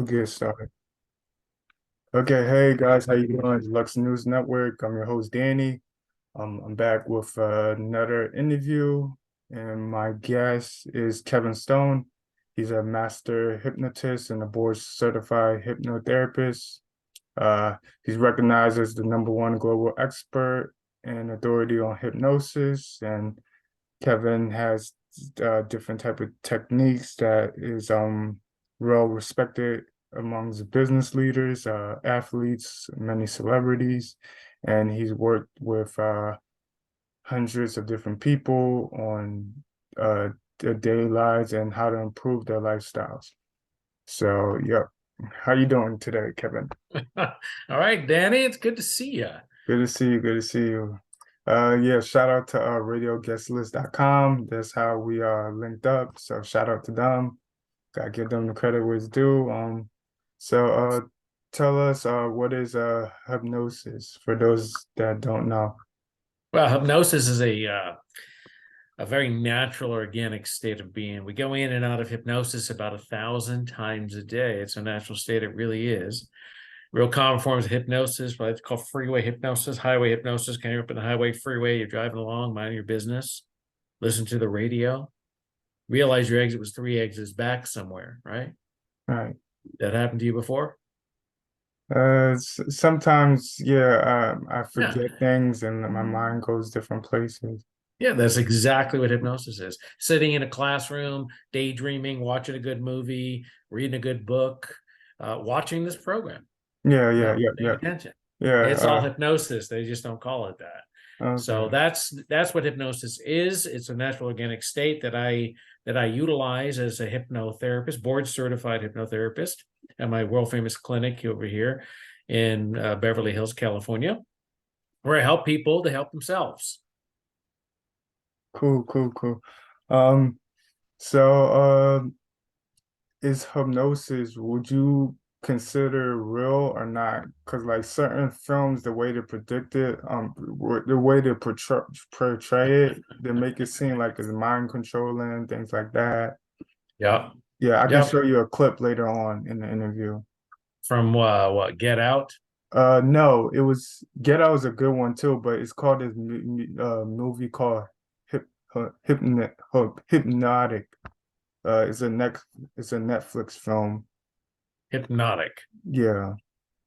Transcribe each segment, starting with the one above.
We'll get started. Okay, hey guys, how you doing? It's Lux News Network. I'm your host Danny. I'm back with another interview, and my guest is Kevin Stone. He's a master hypnotist and a board certified hypnotherapist. He's recognized as the number one global expert and authority on hypnosis. And Kevin has different type of techniques that is well respected amongst business leaders, athletes, many celebrities, and he's worked with hundreds of different people on their daily lives and how to improve their lifestyles. So, yeah, how you doing today, Kevin? All right, Danny, it's good to see you. Good to see you. Good to see you. Yeah, shout out to radioguestlist.com. That's how we linked up. So shout out to them. Gotta give them the credit where it's due. So tell us what is hypnosis for those that don't know. Well, hypnosis is a very natural, organic state of being. We go in and out of hypnosis about 1,000 times a day. It's a natural state. It really is. Real common forms of hypnosis, what it's called freeway hypnosis, highway hypnosis. Kind of up in the highway, freeway, you're driving along, minding your business, listen to the radio, realize your exit was 3 exits back somewhere, right? All right. That happened to you before? Sometimes, yeah, I Yeah. forget things and my mind goes different places. Yeah, that's exactly what hypnosis is. Sitting in a classroom, daydreaming, watching a good movie, reading a good book, watching this program, Yeah, yeah, yeah, paying yeah, attention. yeah. It's all hypnosis. They just don't call it that. So Okay. that's what hypnosis is. It's a natural organic state that I utilize as a hypnotherapist, board certified hypnotherapist at my world famous clinic over here in Beverly Hills, California, where I help people to help themselves. Cool, cool, cool. Um, so is hypnosis, would you consider real or not? Because like certain films, the way they predict it, the way they portray it, they make it seem like it's mind controlling and things like that. Yeah. Yeah, I can Yep. show you a clip later on in the interview. From what, Get Out? No, it was Get Out was a good one too, but it's called this movie called Hypnotic. It's a Netflix film. Hypnotic. Yeah.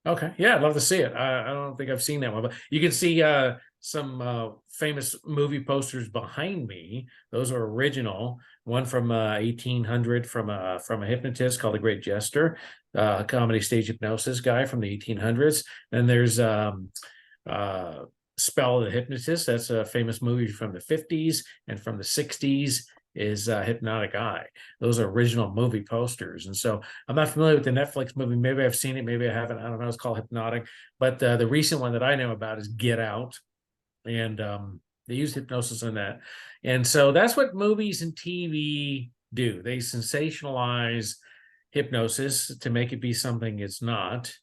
Okay. Yeah, I'd love to see it. I don't think I've seen that one, but you can see some famous movie posters behind me. Those are original. One from 1800 from a hypnotist called The Great Jester, a comedy stage hypnosis guy from the 1800s. Then there's Spell the Hypnotist. That's a famous movie from the 50s, and from the 60s is Hypnotic Eye. Those are original movie posters. And so I'm not familiar with the Netflix movie. Maybe I've seen it, maybe I haven't. I don't know. It's called Hypnotic. But the recent one that I know about is Get Out. And they use hypnosis in that. And so that's what movies and TV do. They sensationalize hypnosis to make it be something it's not.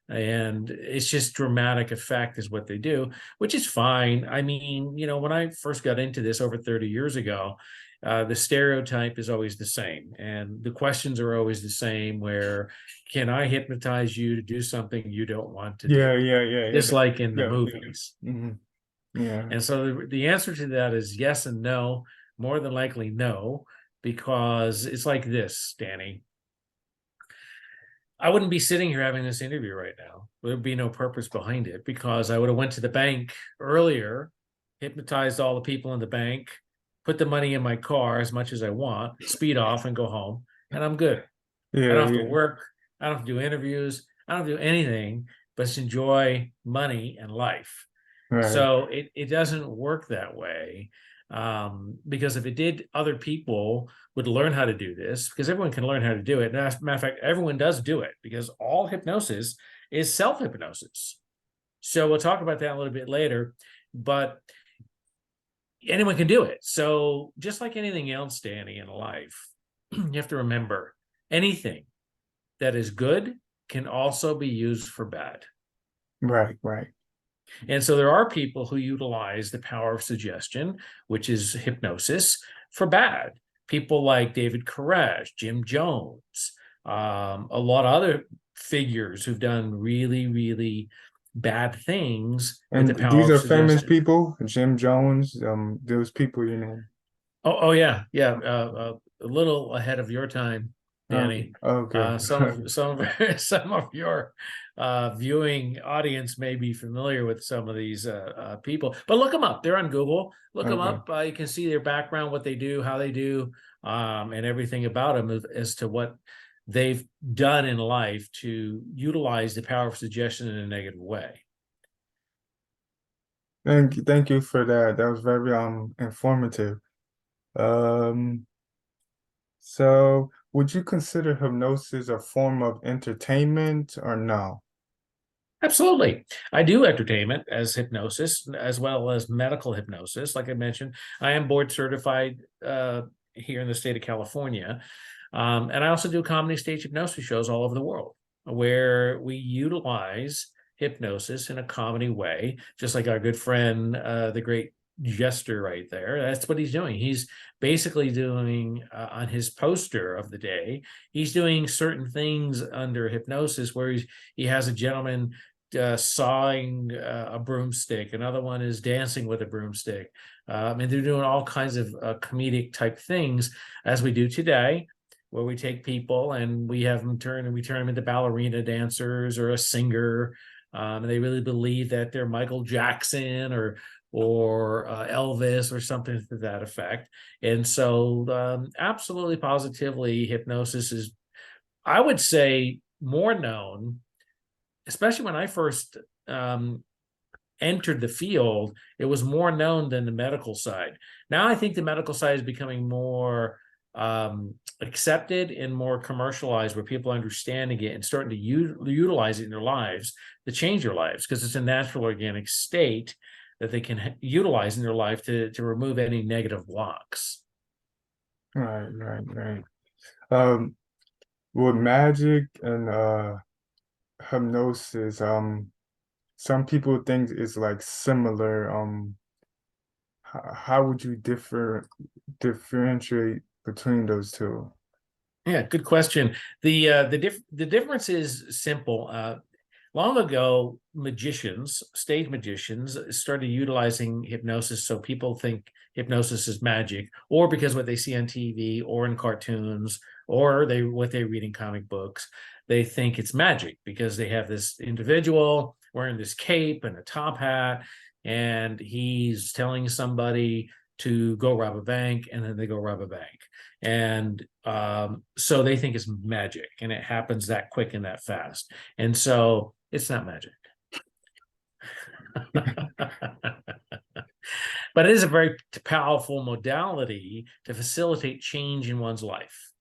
And it's just dramatic effect is what they do, which is fine. I mean, when I first got into this over 30 years ago, the stereotype is always the same, and the questions are always the same. Where can I hypnotize you to do something you don't want to Yeah, do, yeah, yeah, yeah. just like in the Yeah, movies? hmm yeah. And so the answer to that is yes and no. More than likely, no, because it's like this, Danny. I wouldn't be sitting here having this interview right now. There'd be no purpose behind it, because I would have went to the bank earlier, hypnotized all the people in the bank, put the money in my car as much as I want, speed off and go home, and I'm good. I Yeah, don't have to yeah. work. I don't have to do interviews. I don't have to do anything but just enjoy money and life. Right. So it doesn't work that way, because if it did, other people would learn how to do this, because everyone can learn how to do it. And as a matter of fact, everyone does do it, because all hypnosis is self-hypnosis. So we'll talk about that a little bit later, but anyone can do it. So just like anything else, Danny, in life, you have to remember anything that is good can also be used for bad. Right, right. And so there are people who utilize the power of suggestion, which is hypnosis, for bad. People like David Koresh, Jim Jones, a lot of other figures who've done really, really bad things with the And power these of are famous suggestion. people, Jim Jones, those people, you know. Oh yeah, yeah. A little ahead of your time, Okay, Danny. okay. Some of your viewing audience may be familiar with some of these people, but look them up. They're on Google. Look them Okay. up. You can see their background, what they do, how they do, and everything about them as to what they've done in life to utilize the power of suggestion in a negative way. Thank you for that. That was very informative. Um, so would you consider hypnosis a form of entertainment or no? Absolutely. I do entertainment as hypnosis as well as medical hypnosis. Like I mentioned, I am board certified here in the state of California. And I also do comedy stage hypnosis shows all over the world where we utilize hypnosis in a comedy way, just like our good friend, the great Jester right there. That's what he's doing. He's basically doing on his poster of the day, he's doing certain things under hypnosis where he has a gentleman sawing a broomstick. Another one is dancing with a broomstick. And they're doing all kinds of comedic type things as we do today, where we take people and we have them we turn them into ballerina dancers or a singer. And they really believe that they're Michael Jackson or Elvis or something to that effect. And so, absolutely, positively, hypnosis is, I would say, more known, especially when I first um, entered the field, it was more known than the medical side. Now I think the medical side is becoming more accepted and more commercialized, where people are understanding it and starting to utilize it in their lives to change their lives, because it's a natural organic state that they can utilize in their life to remove any negative blocks. Right, right, right. Um, with magic and hypnosis, some people think it's like similar. How would you differentiate between those two? Yeah, good question. The difference is simple. Long ago, stage magicians, started utilizing hypnosis, so people think hypnosis is magic, or because what they see on TV or in cartoons, or what they read in comic books, they think it's magic because they have this individual wearing this cape and a top hat, and he's telling somebody to go rob a bank, and then they go rob a bank. And so they think it's magic, and it happens that quick and that fast. And so it's not magic. But it is a very powerful modality to facilitate change in one's life.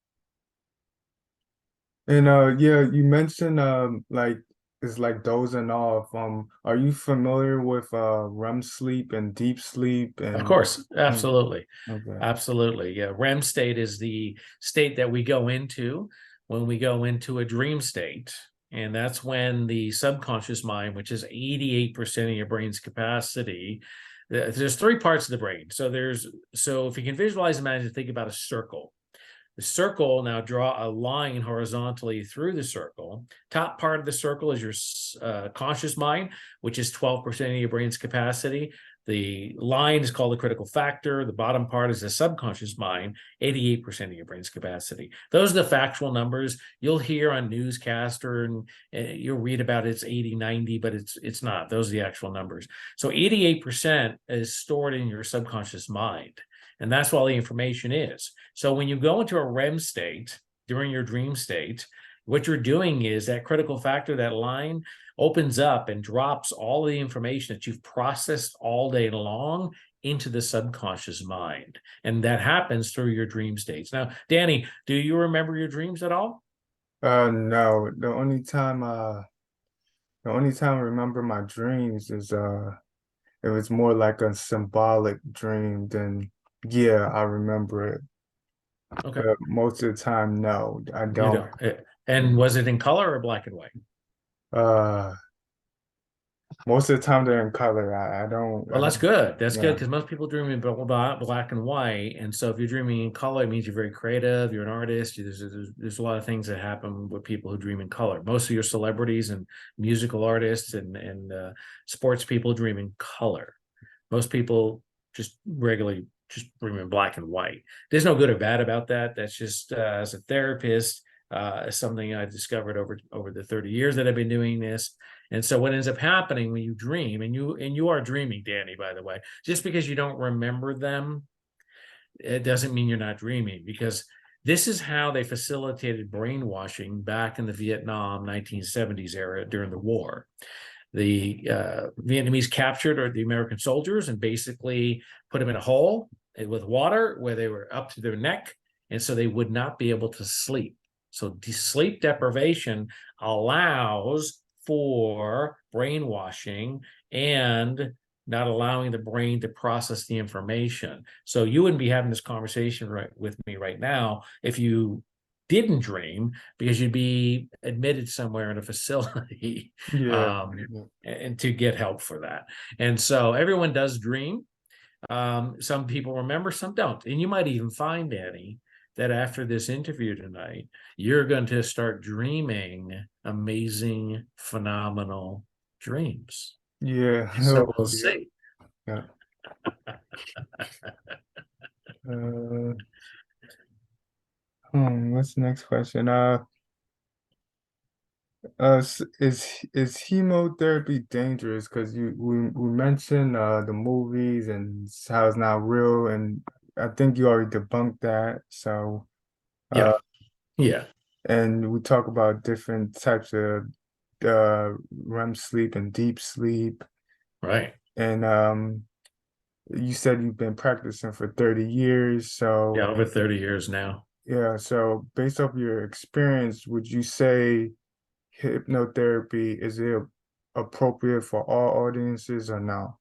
And yeah, you mentioned like it's like dozing off. Are you familiar with REM sleep and deep sleep Of and course, okay, absolutely. okay. Absolutely. Yeah. REM state is the state that we go into when we go into a dream state. And that's when the subconscious mind, which is 88% of your brain's capacity, there's three parts of the brain. So if you can visualize, imagine, think about a circle. The circle, now draw a line horizontally through the circle. Top part of the circle is your conscious mind, which is 12% of your brain's capacity. The line is called the critical factor. The bottom part is the subconscious mind, 88% of your brain's capacity. Those are the factual numbers you'll hear on newscaster, and you'll read about it's 80, 90, but it's not. Those are the actual numbers. So 88% is stored in your subconscious mind. And that's where all the information is. So when you go into a REM state during your dream state, what you're doing is that critical factor, that line opens up and drops all the information that you've processed all day long into the subconscious mind. And that happens through your dream states. Now, Danny, do you remember your dreams at all? No, the only time I remember my dreams is it was more like a symbolic dream than yeah, I remember it. Okay. But most of the time, no, I You don't. don't. And was it in color or black and white? Uh most of the time they're in color. I Well, that's don't, good. That's good yeah, because most people dream in black and white, and so if you're dreaming in color, it means you're very creative. You're an artist. There's a lot of things that happen with people who dream in color. Most of your celebrities and musical artists and sports people dream in color. Most people just regularly just dream in black and white. There's no good or bad about that. That's just as a therapist, something I've discovered over the 30 years that I've been doing this. And so what ends up happening when you dream, and you are dreaming, Danny, by the way, just because you don't remember them, it doesn't mean you're not dreaming, because this is how they facilitated brainwashing back in the Vietnam 1970s era during the war. The Vietnamese captured the American soldiers and basically put them in a hole with water where they were up to their neck, and so they would not be able to sleep. So sleep deprivation allows for brainwashing and not allowing the brain to process the information. So you wouldn't be having this conversation with me right now if you didn't dream, because you'd be admitted somewhere in a facility yeah, and to get help for that. And so everyone does dream. Some people remember, some don't. And you might even find, Danny, that after this interview tonight, you're going to start dreaming amazing, phenomenal dreams. yeah, So we'll yeah, see. yeah. Uh, what's the next question? Is chemotherapy dangerous? Because we mentioned the movies and how it's not real, and I think you already debunked that. So uh, Yeah, yeah, and we talk about different types of REM sleep and deep sleep, right. and you said you've been practicing for 30 years. Yeah, So over 30 years now. yeah, so based off your experience, would you say hypnotherapy is it appropriate for all audiences or no?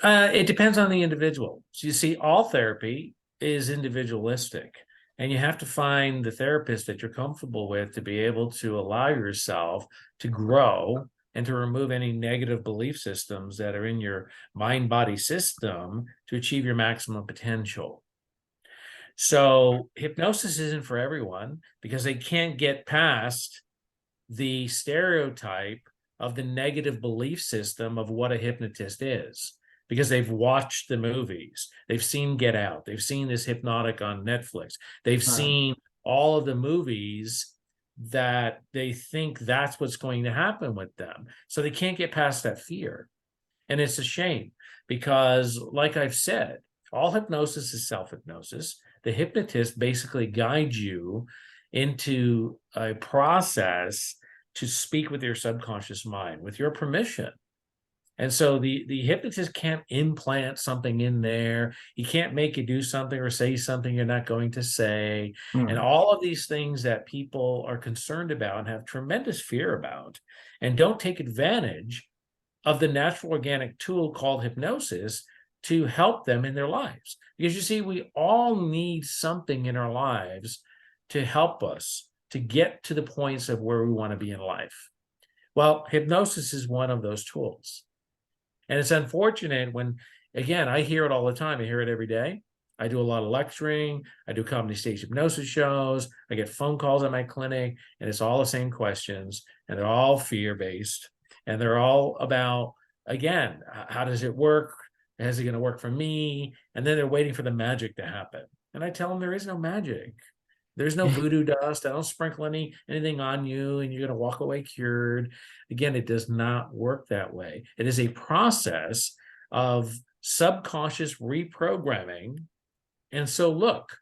It depends on the individual. So you see, all therapy is individualistic, and you have to find the therapist that you're comfortable with to be able to allow yourself to grow and to remove any negative belief systems that are in your mind body system to achieve your maximum potential. So hypnosis isn't for everyone because they can't get past the stereotype of the negative belief system of what a hypnotist is, because they've watched the movies, they've seen Get Out, they've seen this Hypnotic on Netflix, they've Right. seen all of the movies that they think that's what's going to happen with them. So they can't get past that fear. And it's a shame because, like I've said, all hypnosis is self hypnosis. The hypnotist basically guides you into a process to speak with your subconscious mind with your permission. And so the hypnotist can't implant something in there. He can't make you do something or say something you're not going to say. And Mm. all of these things that people are concerned about and have tremendous fear about and don't take advantage of the natural organic tool called hypnosis to help them in their lives. Because you see, we all need something in our lives to help us to get to the points of where we want to be in life. Well, hypnosis is one of those tools. And it's unfortunate when, again, I hear it all the time. I hear it every day. I do a lot of lecturing. I do comedy stage hypnosis shows. I get phone calls at my clinic, and it's all the same questions, and they're all fear based, and they're all about, again, how does it work? Is it going to work for me? And then they're waiting for the magic to happen. And I tell them there is no magic. There's no voodoo dust. I don't sprinkle anything on you, and you're going to walk away cured. Again, it does not work that way. It is a process of subconscious reprogramming. And so, look,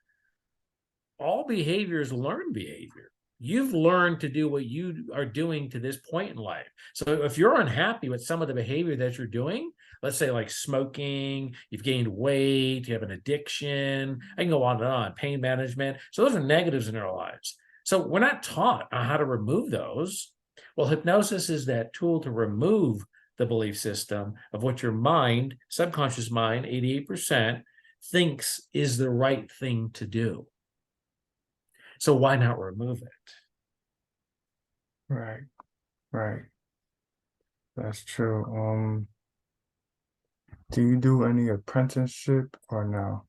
all behavior is learned behavior. You've learned to do what you are doing to this point in life. So if you're unhappy with some of the behavior that you're doing, let's say like smoking, you've gained weight, you have an addiction, I can go on, pain management. So those are negatives in our lives. So we're not taught on how to remove those. Well, hypnosis is that tool to remove the belief system of what your mind, subconscious mind, 88%, thinks is the right thing to do. So why not remove it? Right, right. That's true. Do you do any apprenticeship or no?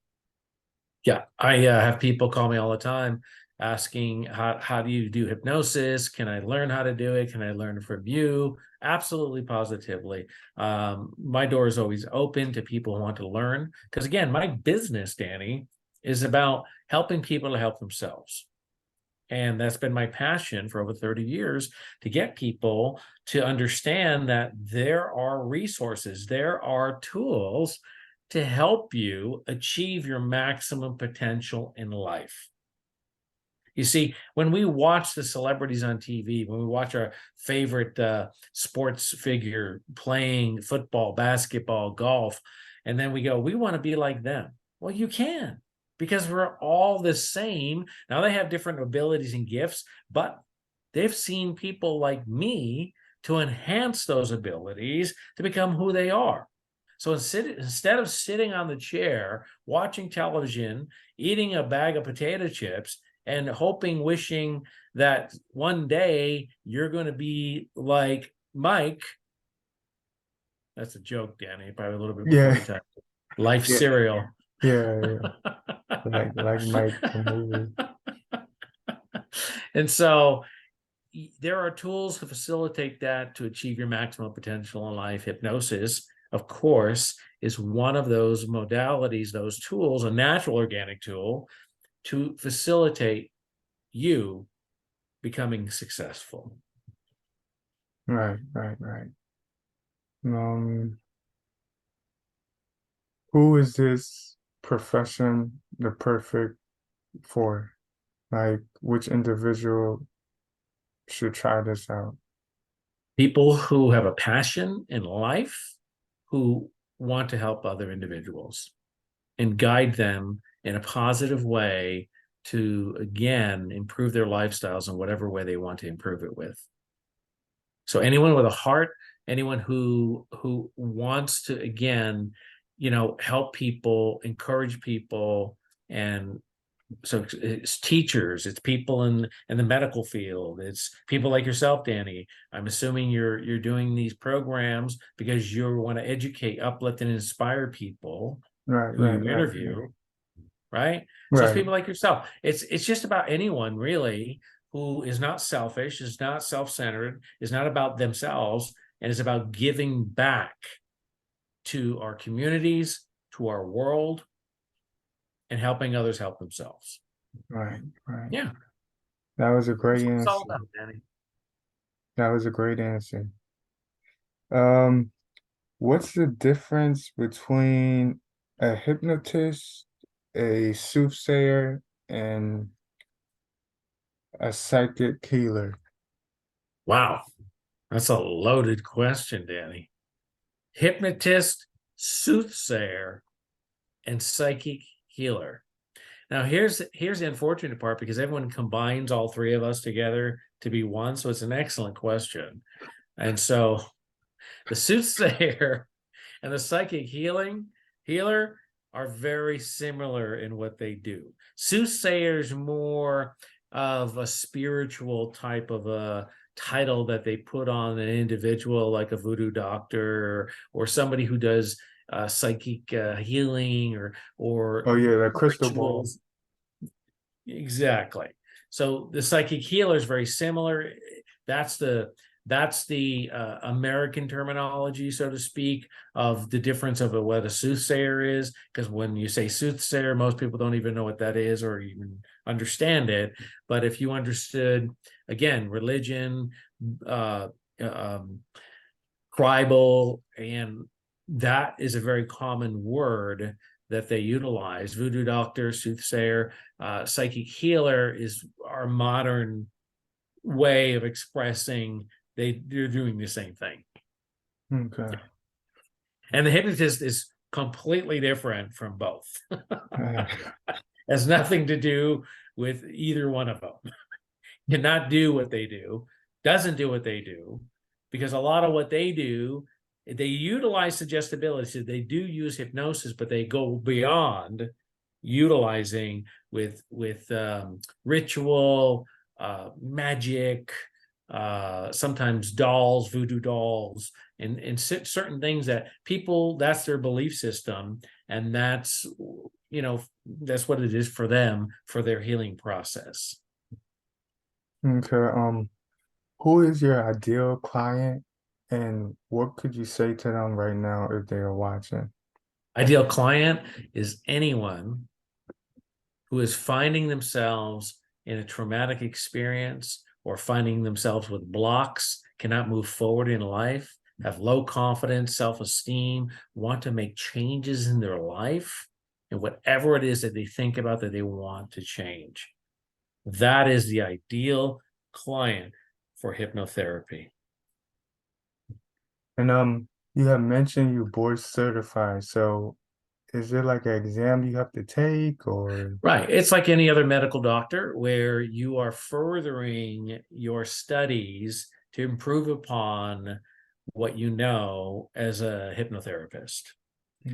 Yeah, I have people call me all the time asking how do you do hypnosis? Can I learn how to do it? Can I learn from you? Absolutely, positively. My door is always open to people who want to learn. Because again, my business, Danny, is about helping people to help themselves. And that's been my passion for over 30 years, to get people to understand that there are resources, there are tools to help you achieve your maximum potential in life. You see, when we watch the celebrities on TV, when we watch our favorite sports figure playing football, basketball, golf, and then we go, we want to be like them. Well, you can, because we're all the same. Now they have different abilities and gifts, but they've seen people like me to enhance those abilities to become who they are. So instead of sitting on the chair, watching television, eating a bag of potato chips, and hoping, wishing that one day you're going to be like Mike. That's a joke, Danny, probably a little bit before Yeah, your time. Life yeah, cereal. yeah. Like Mike the movie. And so there are tools to facilitate that, to achieve your maximum potential in life. Hypnosis, of course, is one of those modalities, those tools, a natural organic tool to facilitate you becoming successful. Right, right, right. Um, who is this profession the perfect for? Like, which individual should try this out? People who have a passion in life, who want to help other individuals and guide them in a positive way to, again, improve their lifestyles in whatever way they want to improve it with. So anyone with a heart, anyone who wants to, again, help people, encourage people. And so it's teachers, it's people in the medical field, it's people like yourself, Danny. I'm assuming you're doing these programs because you want to educate, uplift, and inspire people Right, who right, you right, right. interview, right? So it's Right, people like yourself. It's just about anyone really who is not selfish, is not self-centered, is not about themselves, and is about giving back to our communities, to our world, and helping others help themselves. right, right. Yeah, That was a that's great what it's all answer. about, Danny. That was a great answer. Um, what's the difference between a hypnotist, a soothsayer, and a psychic healer? Wow, that's a loaded question, Danny. Hypnotist, soothsayer, and psychic healer. Now here's the unfortunate part, because everyone combines all three of us together to be one. So it's an excellent question. And so the soothsayer and the psychic healer are very similar in what they do. Soothsayers more of a spiritual type of a title that they put on an individual, like a voodoo doctor or somebody who does psychic healing or Oh yeah, like crystal ball. rituals. Exactly. So the psychic healer is very similar. That's the American terminology, so to speak, of the difference of what a soothsayer is. Because when you say soothsayer, most people don't even know what that is or even understand it. But if you understood, again, religion, uh, um, tribal, and that is a very common word that they utilize. Voodoo doctor, soothsayer, psychic healer is our modern way of expressing they're doing the same thing. Okay. And the hypnotist is completely different from both. Uh, Has nothing to do with either one of them. Cannot do what they do, doesn't do what they do, because a lot of what they do, they utilize suggestibility. So they do use hypnosis, but they go beyond utilizing with ritual, magic, sometimes dolls, voodoo dolls, and certain things that people, that's their belief system, and that's, that's what it is for them for their healing process. Okay. Who is your ideal client, and what could you say to them right now if they are watching? Ideal client is anyone who is finding themselves in a traumatic experience or finding themselves with blocks, cannot move forward in life, have low confidence, self-esteem, want to make changes in their life, and whatever it is that they think about that they want to change. That is the ideal client for hypnotherapy. And you have mentioned you're board certified, so is it like an exam you have to take, or? Right. It's like any other medical doctor where you are furthering your studies to improve upon what you know as a hypnotherapist.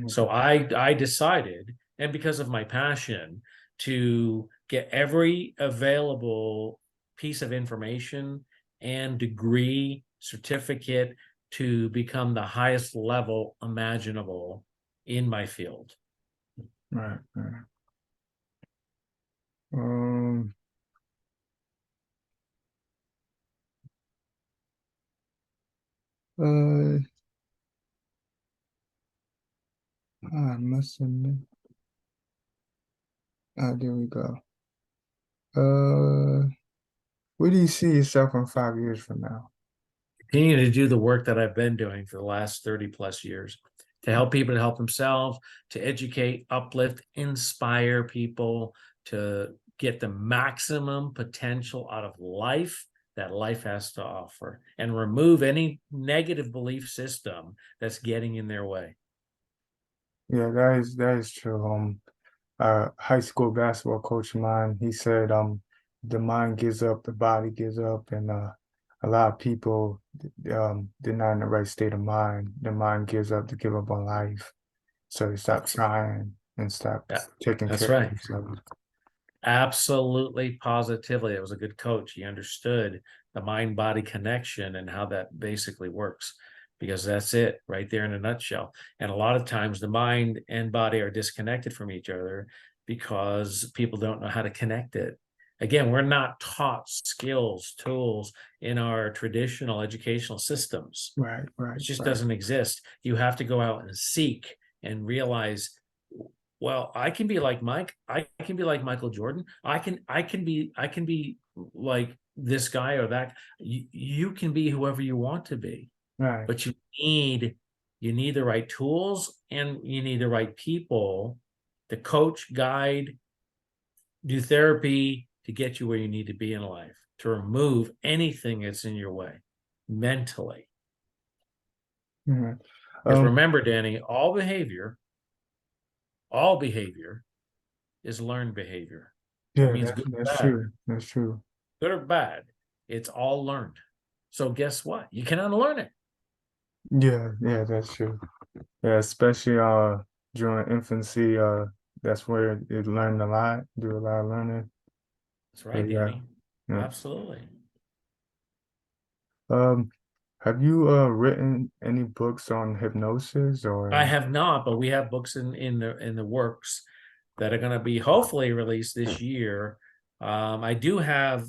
So Okay. I decided, and because of my passion, to get every available piece of information and degree, certificate to become the highest level imaginable in my field. Right, right. Um, uh, I must admit. There we go. Uh, where do you see yourself in 5 years from now? Continue to do the work that I've been doing for the last 30 plus years to help people to help themselves, to educate, uplift, inspire people to get the maximum potential out of life that life has to offer and remove any negative belief system that's getting in their way. Yeah, that is true. High school basketball coach of mine, he said, the mind gives up, the body gives up, and a lot of people, they're not in the right state of mind. The mind gives up to give up on life, so they stop trying and stop Yeah, taking that's care of right. themselves. Absolutely, positively. It was a good coach. He understood the mind body connection and how that basically works, because that's it right there in a nutshell. And a lot of times the mind and body are disconnected from each other because people don't know how to connect it. Again, we're not taught skills, tools in our traditional educational systems. Right, right, It just right. doesn't exist. You have to go out and seek and realize, well, I can be like Mike. I can be like Michael Jordan. I can be like this guy or that. You can be whoever you want to be, Right. but you need the right tools and you need the right people to coach, guide, do therapy to get you where you need to be in life, to remove anything that's in your way mentally. Right. Because Um, remember, Danny, all behavior is learned behavior. That yeah, means good or that's bad. true. That's true. Good or bad, it's all learned. So guess what? You can unlearn it. Yeah, yeah, that's true. Yeah, especially during infancy, that's where it learned a lot, do a lot of learning. That's But right, yeah, Danny. yeah. Absolutely. Um, have you written any books on hypnosis I or? have not, but we have books in the works that are going to be hopefully released this year. I do have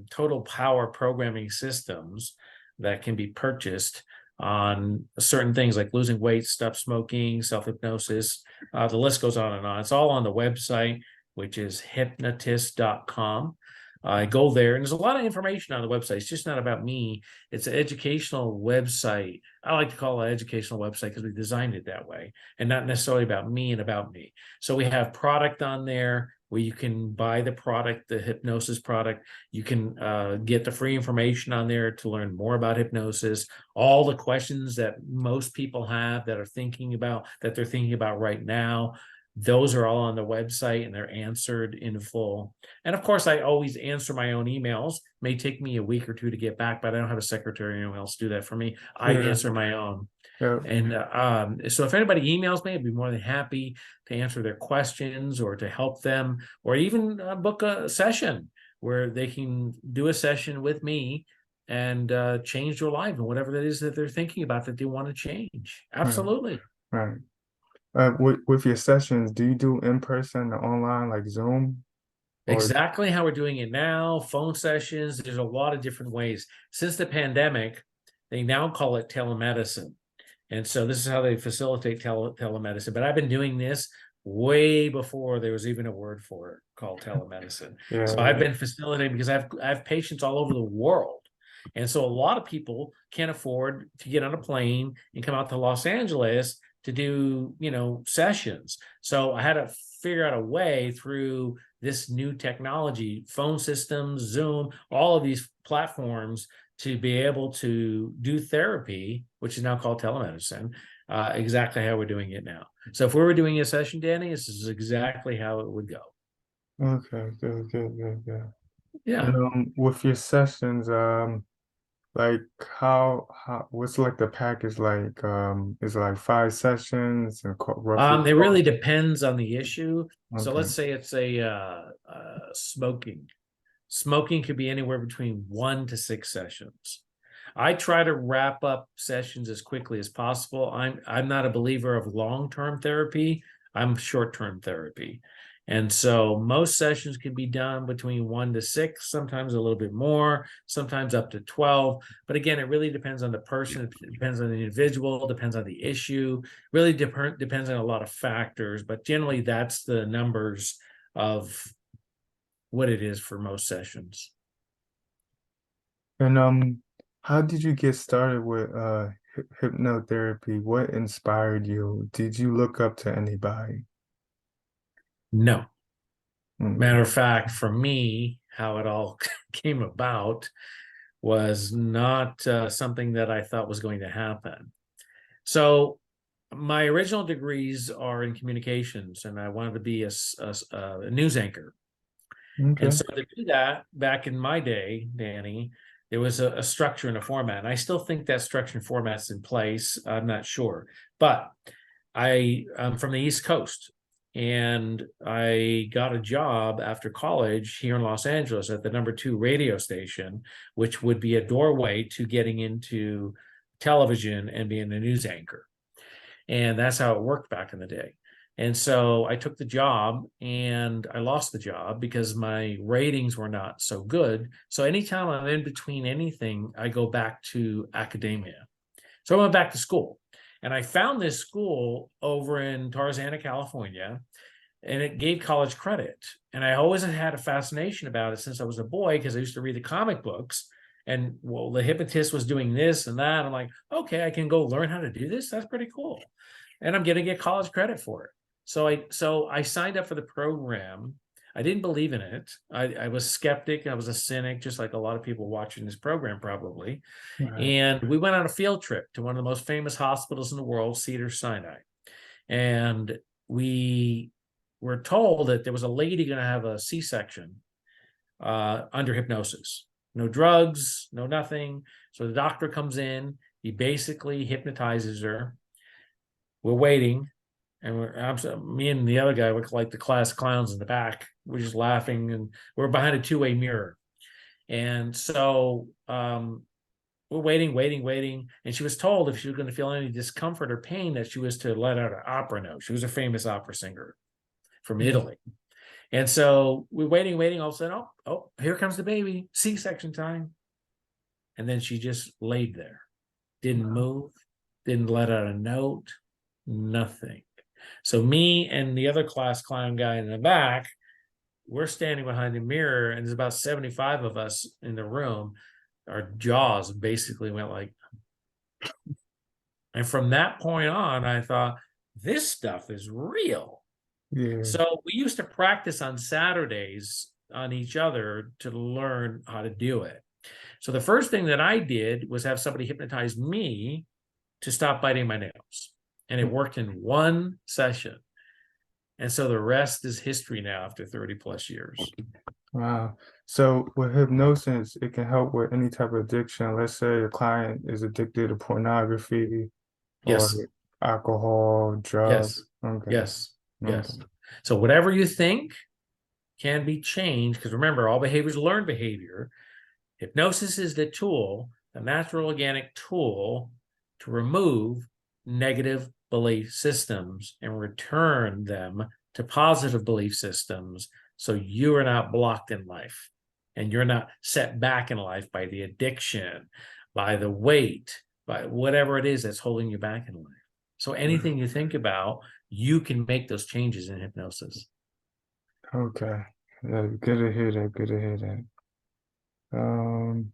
total power programming systems that can be purchased on certain things like losing weight, stop smoking, self hypnosis. The list goes on and on. It's all on the website, which is hypnotist.com. I go there, and there's a lot of information on the website. It's just not about me. It's an educational website. I like to call it an educational website because we designed it that way, and not necessarily about me and about me. So we have product on there where you can buy the product, the hypnosis product. You can get the free information on there to learn more about hypnosis, all the questions that most people have that they're thinking about right now. Those are all on the website and they're answered in full. And of course, I always answer my own emails. May take me a week or two to get back, but I don't have a secretary or anyone else do that for me. I Yeah, answer my own. yeah, And so if anybody emails me, I'd be more than happy to answer their questions or to help them, or even book a session where they can do a session with me and change their life and whatever that is that they're thinking about that they want to change. Right, Absolutely. right. With your sessions, do you do in person or online, like Zoom, or Exactly how we're doing it now, phone sessions. There's a lot of different ways. Since the pandemic, they now call it telemedicine. And so this is how they facilitate telemedicine. But I've been doing this way before there was even a word for it called telemedicine. yeah, So I've been facilitating because I have patients all over the world. And so a lot of people can't afford to get on a plane and come out to Los Angeles to do, sessions. So I had to figure out a way through this new technology, phone systems, Zoom, all of these platforms to be able to do therapy, which is now called telemedicine, exactly how we're doing it now. So if we were doing a session, Danny, this is exactly how it would go. okay, good, good, good, good. And Yeah. with your sessions, like what's like the package like? Is it like 5 sessions and roughly It really 12? depends on the issue. So Okay, let's say it's a smoking. Smoking could be anywhere between 1 to 6 sessions. I try to wrap up sessions as quickly as possible. I'm not a believer of long-term therapy. I'm short-term therapy. And so most sessions can be done between 1 to 6, sometimes a little bit more, sometimes up to 12. But again, it really depends on the person, it depends on the individual, depends on the issue, really depends on a lot of factors. But generally, that's the numbers of what it is for most sessions. and how did you get started with hypnotherapy? What inspired you? Did you look up to anybody? No. Matter Okay. of fact, for me, how it all came about was not something that I thought was going to happen. So, my original degrees are in communications, and I wanted to be a news anchor. And Okay. so, to do that, back in my day, Danny, there was a structure and a format. And I still think that structure and format's in place. I'm not sure. But I'm from the East Coast, and I got a job after college here in Los Angeles at the #2 radio station, which would be a doorway to getting into television and being a news anchor. And that's how it worked back in the day. And so I took the job and I lost the job because my ratings were not so good. So anytime I'm in between anything, I go back to academia. So I went back to school and I found this school over in Tarzana, California, and it gave college credit. And I always had a fascination about it since I was a boy because I used to read the comic books. And well, the hypnotist was doing this and that. I'm like, okay, I can go learn how to do this. That's pretty cool. And I'm going to get college credit for it. So I signed up for the program. I didn't believe in it. I was skeptic. I was a cynic, just like a lot of people watching this program probably. Right. And we went on a field trip to one of the most famous hospitals in the world, Cedars-Sinai. And we were told that there was a lady going to have a C-section under hypnosis. No drugs, no nothing. So the doctor comes in, he basically hypnotizes her. We're waiting, and me and the other guy look like the class clowns in the back. We're just laughing, and we're behind a two-way mirror. And so we're waiting, waiting, waiting. And she was told if she was going to feel any discomfort or pain, that she was to let out an opera note. She was a famous opera singer from Italy. And so we're waiting, waiting. All of a sudden, oh, here comes the baby, C-section time. And then she just laid there, didn't move, didn't let out a note, nothing. So me and the other class clown guy in the back, we're standing behind the mirror, and there's about 75 of us in the room. Our jaws basically went like, and from that point on, I thought, this stuff is real. Yeah. So we used to practice on Saturdays on each other to learn how to do it. So the first thing that I did was have somebody hypnotize me to stop biting my nails. And it worked in one session. And so the rest is history now after 30 plus years. Wow. So with hypnosis, it can help with any type of addiction. Let's say a client is addicted to pornography or Yes, alcohol, drugs. yes, Okay. yes, Okay. yes. So whatever you think can be changed, because remember, all behavior is learned behavior. Hypnosis is the tool, the natural organic tool to remove negative belief systems and return them to positive belief systems so you are not blocked in life and you're not set back in life by the addiction, by the weight, by whatever it is that's holding you back in life. So anything you think about, you can make those changes in hypnosis. Okay. Yeah, good to hear that. Good to hear that. Um,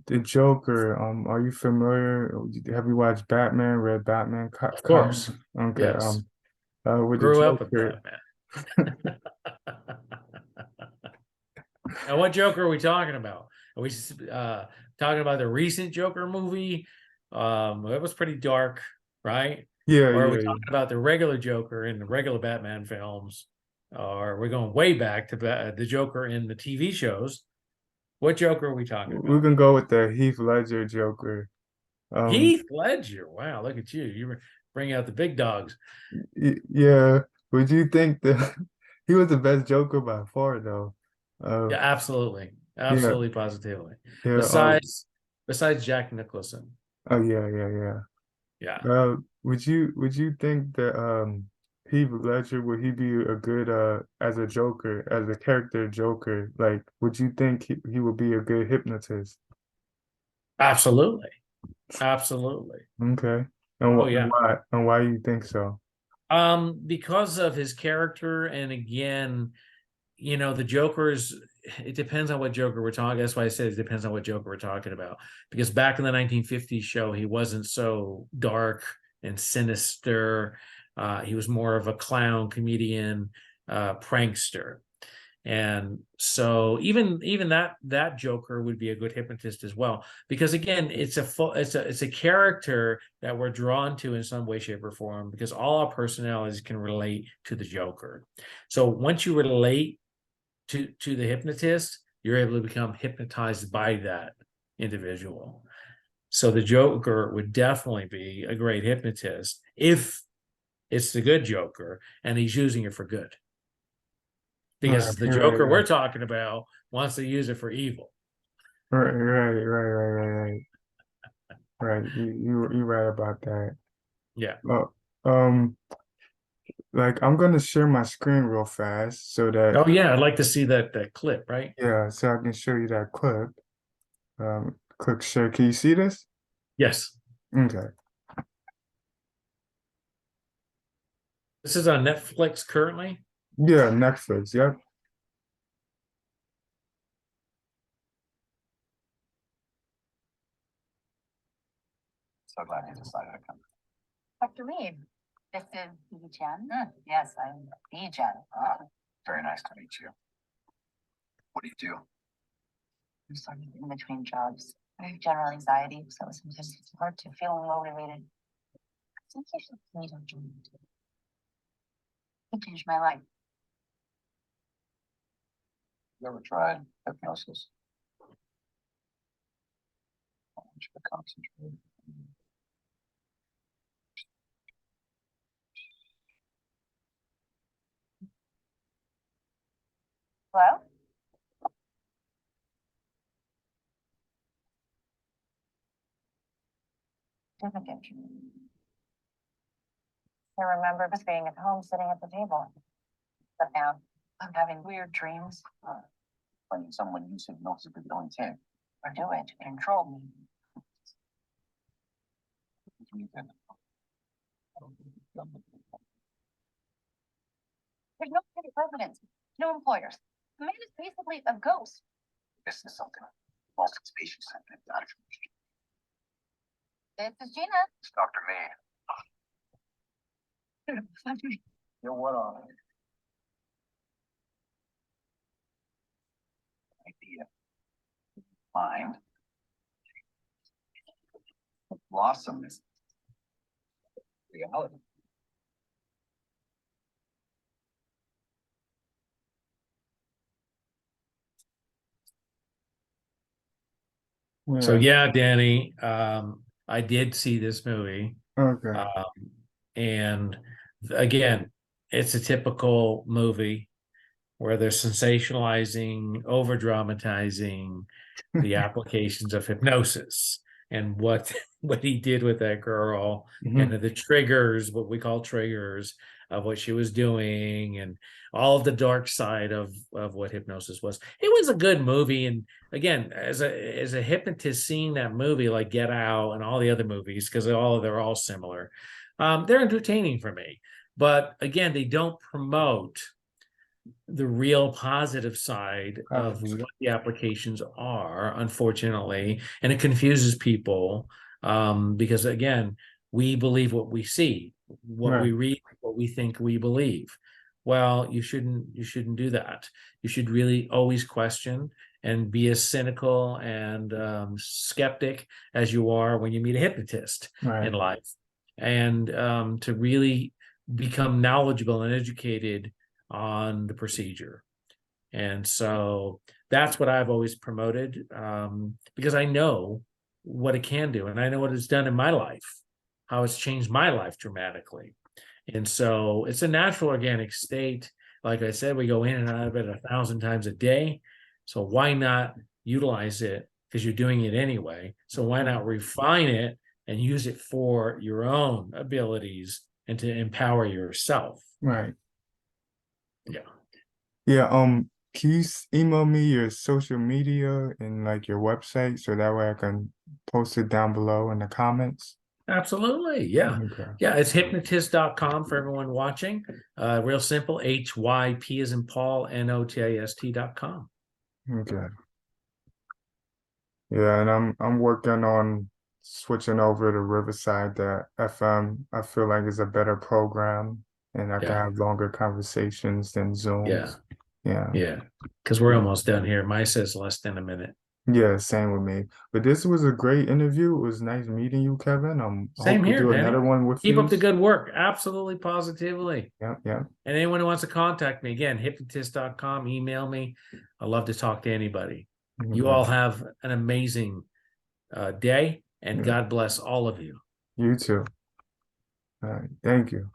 the Joker. Are you familiar? Have you watched Batman? Read Batman Of comics? course. Okay. Yes. With the Grew up with Joker. Batman. Now, what Joker are we talking about? Are we talking about the recent Joker movie? It was pretty dark, right? Yeah, Or are we yeah, yeah. talking about the regular Joker in the regular Batman films? Or we're going way back to the Joker in the TV shows. What Joker are we talking We about? can go with the Heath Ledger Joker. Um, Heath Ledger. Wow, look at you. You were bringing out the big dogs. yeah. Would you think that he was the best Joker by far, though? Uh, Yeah, absolutely. yeah, Absolutely, positively. yeah. Besides Jack Nicholson. Oh, yeah, yeah, yeah. Yeah. Would you think that Heath Ledger would he be a good as a Joker, as a character Joker? Like, would you think he would be a good hypnotist? Absolutely. Absolutely. Okay. And Oh wh yeah. and why you think so? Because of his character, and again, the Joker's, it depends on what Joker we're talking. That's why I said it depends on what Joker we're talking about. Because back in the 1950s show, he wasn't so dark and sinister. He was more of a clown, comedian, prankster. And so even that Joker would be a good hypnotist as well, because again, it's a character that we're drawn to in some way, shape, or form, because all our personalities can relate to the Joker. So once you relate to the hypnotist, you're able to become hypnotized by that individual. So the Joker would definitely be a great hypnotist if it's the good Joker and he's using it for good. Right, Because the right, Joker right, we're talking about wants to use it for evil. right, right, right, right, right. Right. You right about that. Yeah. Uh, um, like I'm gonna share my screen real fast so that Oh yeah, I'd like to see that clip, right? yeah, so I can show you that clip. Click share. Can you see this? Yes. Okay. This is on Netflix currently. Yeah, Netflix. Yep. So glad you decided to come. Dr. Reed, this is Yi Chen. Yes, I'm Yi Chen. Very nice to meet you. What do you do? I'm sort of in between jobs. I have general anxiety, so sometimes it's hard to feel motivated. I think you should meet him. He changed my life. You ever tried hypnosis? I want you to concentrate. Hello? Didn't get you. I remember just being at home, sitting at the table. But now I'm having weird dreams. When someone uses hypnosis with no intent. Or do it to control me. There's no city residents, no employers. The man is basically a ghost. This is something most species have been done. This is Gina. It's Dr. May. Yo, what on it? Idea. Mind. Blossom is reality. So Yeah. yeah, Danny, I did see this movie. Okay. And again, it's a typical movie. where they're sensationalizing, over dramatizing the applications of hypnosis and what what he did with that girl and Mhm. the triggers, what we call triggers of what she was doing, and all of the dark side of what hypnosis was. It was a good movie, and again, as a hypnotist, seeing that movie like Get Out and all the other movies, because they're all similar, they're entertaining for me. But again, they don't promote the real positive side of Obviously. what the applications are, unfortunately, and it confuses people, because again, we believe what we see, what we Right. read, what we think we believe. Well, you shouldn't do that. You should really always question and be as cynical and skeptic as you are when you meet a hypnotist in Right. life, and to really become knowledgeable and educated on the procedure. And so that's what I've always promoted, because I know what it can do, and I know what it's done in my life, how it's changed my life dramatically. And so it's a natural organic state. Like I said, we go in and out of it 1,000 times a day. So why not utilize it? Because you're doing it anyway. So why not refine it and use it for your own abilities and to empower yourself? Right. Yeah. Yeah, can you email me your social media and like your website so that way I can post it down below in the comments? Absolutely. Yeah. Okay. Yeah. It's hypnotist.com for everyone watching. Real simple. HYP as in Paul, NOTIST.com. Okay. Yeah, and I'm working on switching over to Riverside that FM. I feel like is a better program and I can Yeah. have longer conversations than Yeah. Zooms. Yeah. Yeah. Because we're almost done here. Mine says less than a minute. Yeah, same with me. But this was a great interview. It was nice meeting you, Kevin. I Same hope to here, do Danny. another one with Keep you. up the good work. Absolutely, positively. Yeah, yeah. And anyone who wants to contact me, again, hypnotist.com, email me. I love to talk to anybody. You all Okay. have an amazing day, and Yeah. God bless all of you. You too. All right. Thank you.